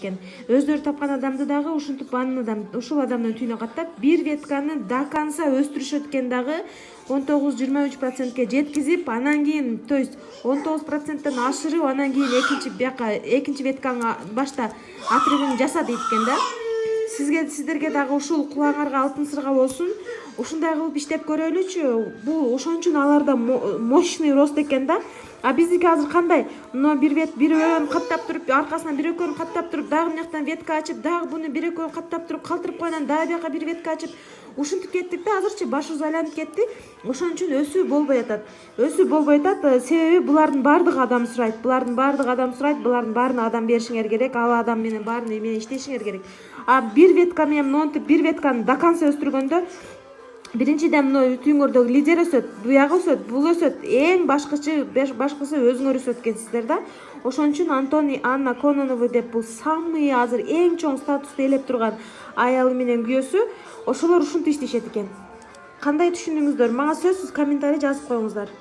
экен. Өздөрү тапкан адамды дагы ушинтип ушул адамдын түйүнө каттап бир ветканы до конца өстүрүшөт экен дагы 19-23%ке жеткизип, анан кийин, то есть 19%тен ашырып, анан кийин экинчи ветканы башта отрывын жаса дейт экен да. Сиздерге дагы ушул кулаңарга алтын сырга болсун. Ушундай кылып иштеп көрөлүчү. Бул ошон үчүн аларда мощный рост экен да. А биздики азыр кандай? Мына бир өрөнү каттап туруп, аркасынан бир экөөнү каттап туруп, дагы мынаяктан ветка ачып, дагы буну бир экөөнү каттап туруп, калтырып койгондан дагы бияка бир ветка ачып, ушинтип кеттик да, азырчы башыбыз айланып кетти. Ошон үчүн өсүү болбой атат. Себеби булардын баардыгы адам сурайт. Булардын баарына адам беришиңер керек. Ал адам менен баарын менен иштешиңер керек. А бир ветка менен монтип, бир ветканы до конца өстүргөндө биринчиден мына түйүңөрдөгү лидер өсөт, буягы өсөт, бул өсөт. Эң башкысы өзүңөр өсөт экенсиздер да. Ошон үчүн Антони Анна Кононову деп бул самый азыр эң чоң статусту ээлеп турган аялы менен күйөөсү, ошолор ушинтип иштешет экен. Кандай түшүндүңүздөр? Мага сөзсүз комментарий жазып коюңуздар.